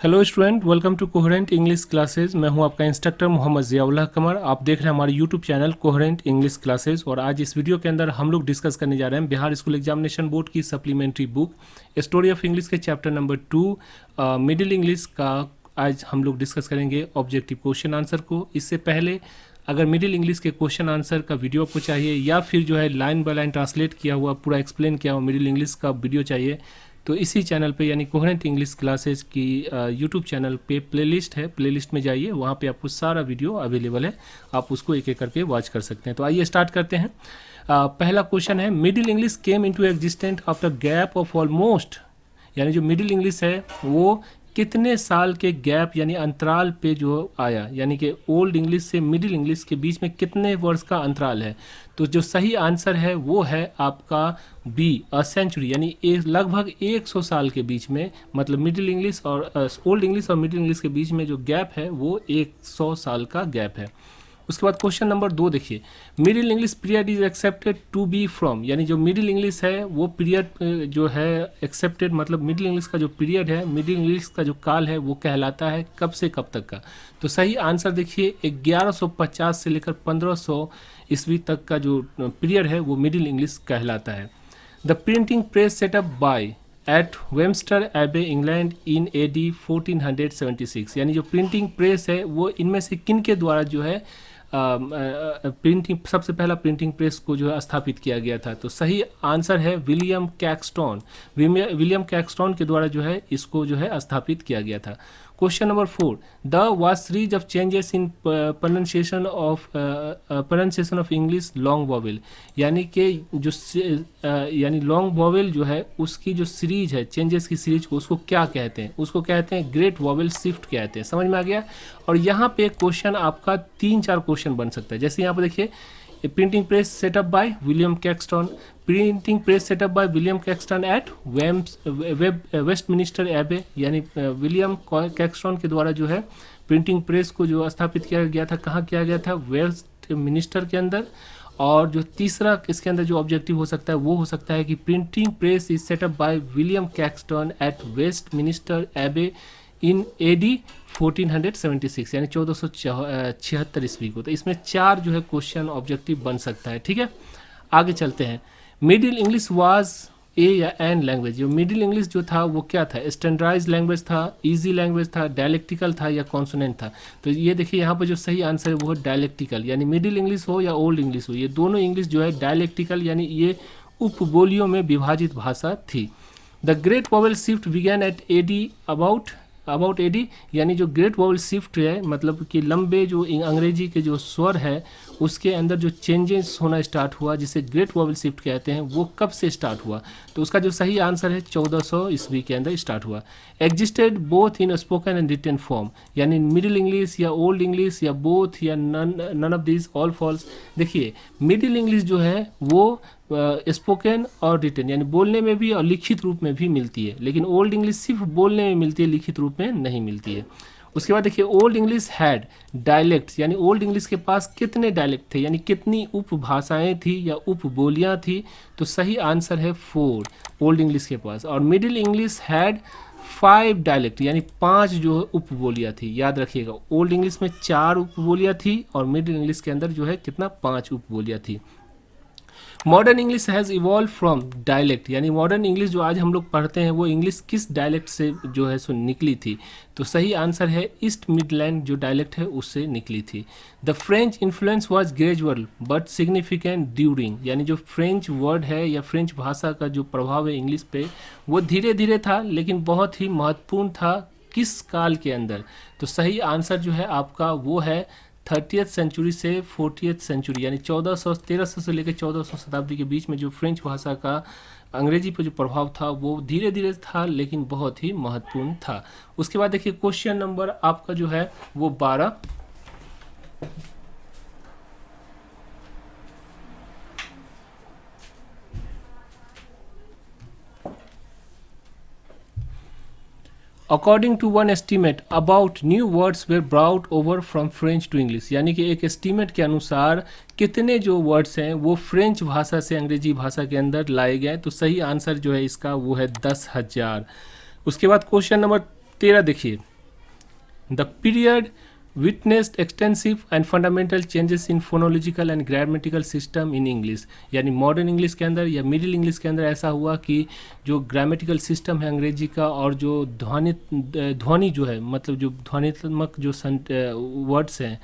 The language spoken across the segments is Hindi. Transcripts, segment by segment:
Hello student, welcome to coherent English classes. मैं हूं आपका इंस्ट्रक्टर मोहम्मद ज़ियाउल्लाह कमर। आप देख रहे हैं हमारे YouTube channel coherent English classes. और आज इस वीडियो के अंदर हम लोग डिस्कस करने जा रहे हैं बिहार स्कूल एग्जामिनेशन बोर्ड की supplementary book story of English के चैप्टर नंबर 2 मिडिल इंग्लिश का। आज हम लोग डिस्कस करेंगे ऑब्जेक्टिव क्वेश्चन आंसर को। इससे पहले अगर मिडिल इंग्लिश के क्वेश्चन आंसर का वीडियो आपको चाहिए या फिर जो है लाइन बाय लाइन ट्रांसलेट किया हुआ पूरा एक्सप्लेन किया हुआ मिडिल इंग्लिश का वीडियो चाहिए, तो इसी चैनल पे यानी कोहेरेंट इंग्लिश क्लासेस की यूट्यूब चैनल पे प्लेलिस्ट है, प्लेलिस्ट में जाइए, वहाँ पे आपको सारा वीडियो अवेलेबल है, आप उसको एक एक करके वॉच कर सकते हैं। तो आइए स्टार्ट करते हैं। पहला क्वेश्चन है, middle English came into existent after gap of almost, यानी जो मिडिल इंग्लिश है वो कितने साल के गैप यानी अंतराल पे जो आया, यानी कि ओल्ड इंग्लिश से मिडिल इंग्लिश के बीच में कितने वर्ष का अंतराल है। तो जो सही आंसर है वो है आपका बी, अ सेंचुरी, यानी लगभग 100 साल के बीच में, मतलब मिडिल इंग्लिश और ओल्ड इंग्लिश और मिडिल इंग्लिश के बीच में जो गैप है वो 100 साल का गैप है। उसके बाद क्वेश्चन नंबर 2 देखिए, middle English period is accepted to be from, यानी जो मिडिल इंग्लिश है वो पीरियड जो है एक्सेप्टेड, मतलब मिडिल इंग्लिश का जो पीरियड है, मिडिल इंग्लिश का जो काल है वो कहलाता है कब से कब तक का। तो सही आंसर देखिए 1150 से लेकर 1500 ईस्वी तक का जो पीरियड है वो मिडिल इंग्लिश कहलाता है। The printing press setup by at Westminster Abbey England in AD 1476, यानी जो प्रिंटिंग प्रेस है वो इनमें से किन के द्वारा जो है प्रिंटिंग, सबसे पहला प्रिंटिंग प्रेस को जो है स्थापित किया गया था। तो सही आंसर है विलियम कैक्सटन। विलियम कैक्सटन के द्वारा जो है इसको जो है स्थापित किया गया था। Question number 4, the was series of changes in pronunciation of English long vowel, यानी कि जो यानी लॉन्ग वॉवेल जो है उसकी जो सीरीज है, चेंजेस की सीरीज को, उसको क्या कहते हैं? उसको कहते हैं ग्रेट वॉवेल शिफ्ट कहते हैं। समझ में आ गया? और यहाँ पे क्वेश्चन आपका 3-4 क्वेश्चन बन सकता है। जैसे यहाँ पे देखिए, printing press setup by William Caxton, printing press setup by William Caxton at Westminster Abbey, यानी विलियम कैक्सटन के द्वारा जो है प्रिंटिंग प्रेस को जो स्थापित किया गया था, कहाँ किया गया था? वेस्टमिनिस्टर के अंदर। और जो तीसरा इसके अंदर जो ऑब्जेक्टिव हो सकता है वो हो सकता है कि printing press is setup by William Caxton at Westminster Abbey in AD 1476, यानी 1476 ईस्वी को। तो इसमें 4 जो है क्वेश्चन ऑब्जेक्टिव बन सकता है। ठीक है, आगे चलते हैं। मिडिल इंग्लिश वाज ए या एन लैंग्वेज, जो मिडिल इंग्लिश जो था वो क्या था? स्टैंडर्डाइज्ड लैंग्वेज था, इजी लैंग्वेज था, डायलेक्टिकल था या कॉन्सोनेंट था? तो ये देखिए यहाँ पर जो सही आंसर है वो है डायलेक्टिकल, यानी मिडिल इंग्लिश हो या ओल्ड इंग्लिश हो, ये दोनों इंग्लिश जो है डायलेक्टिकल, यानी ये उपबोलियों में विभाजित भाषा थी। The great vowel shift began at AD about AD, यानी जो ग्रेट वॉवेल शिफ्ट है, मतलब कि लंबे जो अंग्रेजी के जो स्वर है उसके अंदर जो चेंजेस होना स्टार्ट हुआ, जिसे ग्रेट वॉवेल शिफ्ट कहते हैं, वो कब से स्टार्ट हुआ? तो उसका जो सही आंसर है 1400 ईस्वी के अंदर स्टार्ट हुआ। Existed both in spoken and written form, यानी मिडिल इंग्लिश या ओल्ड इंग्लिश या बोथ या none of this, all false. देखिए मिडिल इंग्लिश जो है वो स्पोकन और रिटन, यानी बोलने में भी और लिखित रूप में भी मिलती है, लेकिन ओल्ड इंग्लिश सिर्फ बोलने में मिलती है, लिखित रूप में नहीं मिलती है। उसके बाद देखिए, ओल्ड इंग्लिश हैड डायलेक्ट्स, यानी ओल्ड इंग्लिश के पास कितने डायलेक्ट थे, यानी कितनी उपभाषाएं थी या उपबोलियां थी? तो सही आंसर है 4 ओल्ड इंग्लिश के पास। और मिडिल इंग्लिश हैड 5 डायलेक्ट, यानी 5 जो उपबोलियां थी। याद रखिएगा, ओल्ड इंग्लिश में 4 उपबोलियां थी और मिडिल इंग्लिश के अंदर जो है कितना? 5 उपबोलियां थी। Modern English has evolve from dialect, यानी मॉडर्न इंग्लिश जो आज हम लोग पढ़ते हैं वो इंग्लिश किस डायलेक्ट से जो है सो निकली थी? तो सही आंसर है ईस्ट मिडलैंड जो डायलेक्ट है उससे निकली थी। The French influence was gradual but significant during, यानी जो फ्रेंच वर्ड है या फ्रेंच भाषा का जो प्रभाव है इंग्लिश पे वो धीरे धीरे था, लेकिन बहुत ही महत्वपूर्ण था किस काल के अंदर? तो सही आंसर जो है आपका वो है 30th सेंचुरी से 40th सेंचुरी, यानी 1300 से लेकर 1400 शताब्दी के बीच में जो फ्रेंच भाषा का अंग्रेजी पर जो प्रभाव था वो धीरे धीरे था, लेकिन बहुत ही महत्वपूर्ण था। उसके बाद देखिए क्वेश्चन नंबर आपका जो है वो 12, according to one estimate about new words were brought over from French to English, यानी कि एक एस्टीमेट के अनुसार कितने जो वर्ड्स हैं वो फ्रेंच भाषा से अंग्रेजी भाषा के अंदर लाए गए। तो सही आंसर जो है इसका वो है 10,000। उसके बाद क्वेश्चन नंबर 13 देखिए, the period witnessed extensive and fundamental changes in phonological and grammatical system in English। यानी मॉडर्न इंग्लिश के अंदर या मिडिल इंग्लिश के अंदर ऐसा हुआ कि जो ग्रामेटिकल सिस्टम है अंग्रेजी का और जो ध्वनि जो है मतलब जो ध्वनित्मक जो वर्ड्स हैं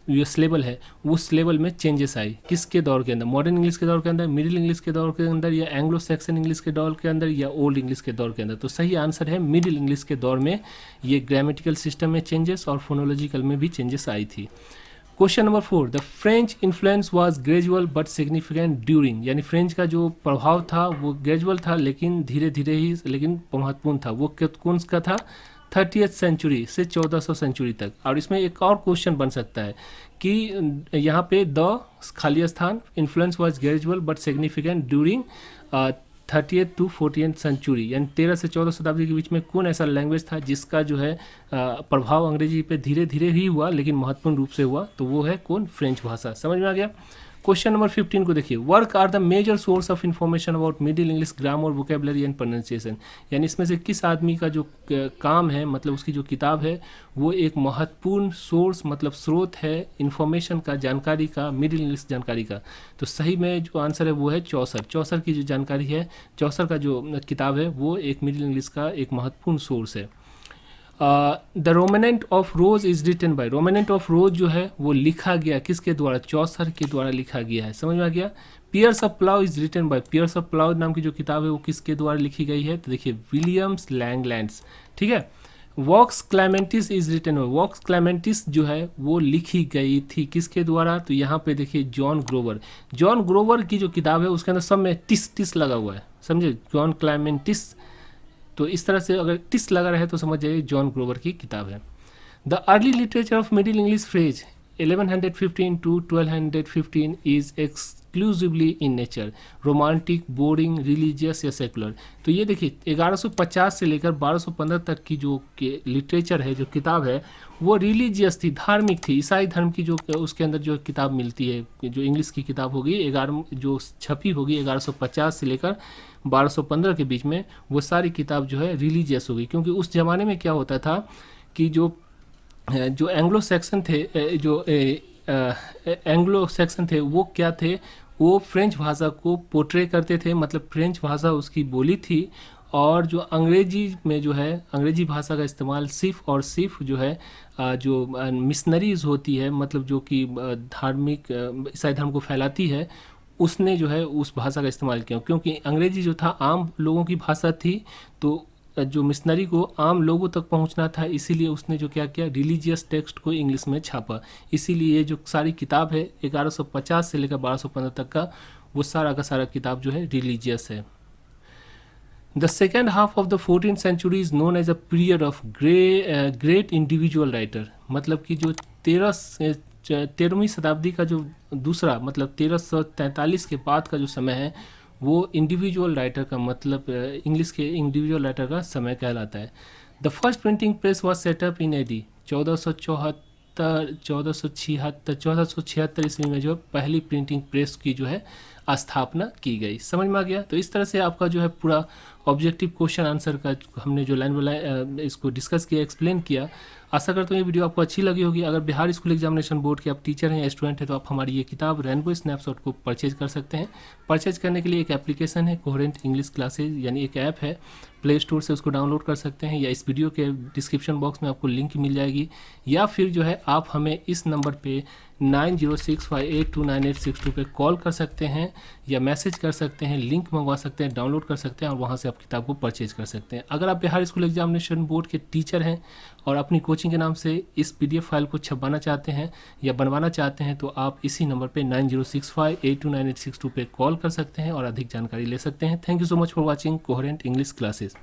जो स्लेबल है उस लेवल में चेंजेस आई। किसके दौर के अंदर? मॉडर्न इंग्लिश के दौर के अंदर, मिडिल इंग्लिश के दौर के अंदर, या एंग्लो सैक्सन इंग्लिश के दौर के अंदर, या ओल्ड इंग्लिश के दौर के अंदर। तो सही आंसर है मिडिल इंग्लिश के दौर में ये ग्रामेटिकल सिस्टम में चेंजेस और फोनोलॉजिकल में भी चेंजेस आई थी। Question number 4, the French influence was gradual but significant during. यानी फ्रेंच का जो प्रभाव था वो ग्रेजुअल था लेकिन धीरे धीरे ही लेकिन महत्वपूर्ण था। वो कौन सा था? 30th सेंचुरी से 1400 सेंचुरी तक। और इसमें एक और क्वेश्चन बन सकता है कि यहाँ पे द खाली स्थान influence was gradual but significant during 30th to 14th century, यानी 13 से 14 शताब्दी के बीच में कौन ऐसा लैंग्वेज था जिसका जो है प्रभाव अंग्रेजी पे धीरे धीरे ही हुआ लेकिन महत्वपूर्ण रूप से हुआ? तो वो है कौन? फ्रेंच भाषा। समझ में आ गया? क्वेश्चन नंबर 15 को देखिए, work are the major source of information about middle English grammar vocabulary and pronunciation. यानी इसमें से किस आदमी का जो काम है मतलब उसकी जो किताब है वो एक महत्वपूर्ण सोर्स मतलब स्रोत है इन्फॉर्मेशन का, जानकारी का, मिडिल इंग्लिश जानकारी का? तो सही में जो आंसर है वो है चौसर। चौसर की जो जानकारी है, चौसर का जो किताब है वो एक मिडिल इंग्लिश का एक महत्वपूर्ण सोर्स है। The Romaunt of Rose is written by. Romaunt of Rose जो है वो लिखा गया किसके द्वारा? चौसर के द्वारा लिखा गया है। समझ में आ गया? Piers of Plough is written by. Piers of Plough नाम की जो किताब है वो किसके द्वारा लिखी गई है? तो देखिए विलियम्स लैंगलैंड्स। ठीक है। वॉक्स क्लेमेंटिस इज रिटन बाय। वॉक्स क्लेमेंटिस जो है वो लिखी गई थी किसके द्वारा? तो यहाँ पे देखिए जॉन ग्रोवर। जॉन ग्रोवर की जो किताब है उसके अंदर सब में टिस टिस लगा हुआ है, समझे? जॉन क्लेमेंटिस। तो इस तरह से अगर टिस लगा रहे तो समझ जाइए जॉन ग्रोवर की किताब है। The early literature of middle English phrase 1115 to 1215 is exclusively in nature, romantic, boring, religious या सेकुलर। तो ये देखिए 1150 से लेकर 1215 तक की जो लिटरेचर है, जो किताब है, वो रिलीजियस थी, धार्मिक थी, ईसाई धर्म की जो उसके अंदर जो किताब मिलती है, जो इंग्लिश की किताब होगी 11 जो छपी होगी 1150 से लेकर 1215 के बीच में, वो सारी किताब जो है रिलीजियस होगी। क्योंकि उस ज़माने में क्या होता था कि जो एंग्लो सैक्सन थे, जो एंग्लो सैक्सन थे वो क्या थे, वो फ्रेंच भाषा को पोर्ट्रे करते थे, मतलब फ्रेंच भाषा उसकी बोली थी। और जो अंग्रेजी में जो है अंग्रेजी भाषा का इस्तेमाल सिर्फ और सिर्फ जो है जो मिशनरीज होती है, मतलब जो कि धार्मिक ईसाई धर्म को फैलाती है, उसने जो है उस भाषा का इस्तेमाल किया। क्योंकि अंग्रेजी जो था आम लोगों की भाषा थी, तो जो मिशनरी को आम लोगों तक पहुंचना था, इसीलिए उसने जो क्या किया, रिलीजियस टेक्स्ट को इंग्लिश में छापा। इसीलिए ये जो सारी किताब है 1150 से लेकर 1215 तक का, वो सारा का सारा किताब जो है रिलीजियस है। The second half of the 14th century is known as a period of great individual writer. मतलब कि जो 13वीं शताब्दी का जो दूसरा मतलब 1343 के बाद का जो समय है, वो इंडिविजुअल राइटर का मतलब इंग्लिश के इंडिविजुअल राइटर का समय कहलाता है। The first printing press was setup in AD 1476 ईस्वी में जो पहली प्रिंटिंग प्रेस की जो है स्थापना की गई। समझ में आ गया? तो इस तरह से आपका जो है पूरा ऑब्जेक्टिव क्वेश्चन आंसर का हमने जो लाइन बाय लाइन इसको डिस्कस किया, एक्सप्लेन किया। आशा करता हूँ ये वीडियो आपको अच्छी लगी होगी। अगर बिहार स्कूल एग्जामिनेशन बोर्ड के आप टीचर हैं या स्टूडेंट हैं तो आप हमारी ये किताब रेनबो स्नैपशॉट को परचेज कर सकते हैं। परचेज करने के लिए एक एप्लीकेशन है कोहेरेंट इंग्लिश क्लासेज, यानी एक ऐप है, प्ले स्टोर से उसको डाउनलोड कर सकते हैं, या इस वीडियो के डिस्क्रिप्शन बॉक्स में आपको लिंक मिल जाएगी, या फिर जो है आप हमें इस नंबर पे 9065829862 पे कॉल कर सकते हैं या मैसेज कर सकते हैं, लिंक मंगवा सकते हैं, डाउनलोड कर सकते हैं और वहाँ से आप किताब को परचेज कर सकते हैं। अगर आप बिहार स्कूल एग्जामिनेशन बोर्ड के टीचर हैं और अपनी कोचिंग के नाम से इस PDF फाइल को छपवाना चाहते हैं या बनवाना चाहते हैं तो आप इसी नंबर पे 9065829862 पे कॉल कर सकते हैं और अधिक जानकारी ले सकते हैं। Thank you so much for watching coherent English classes.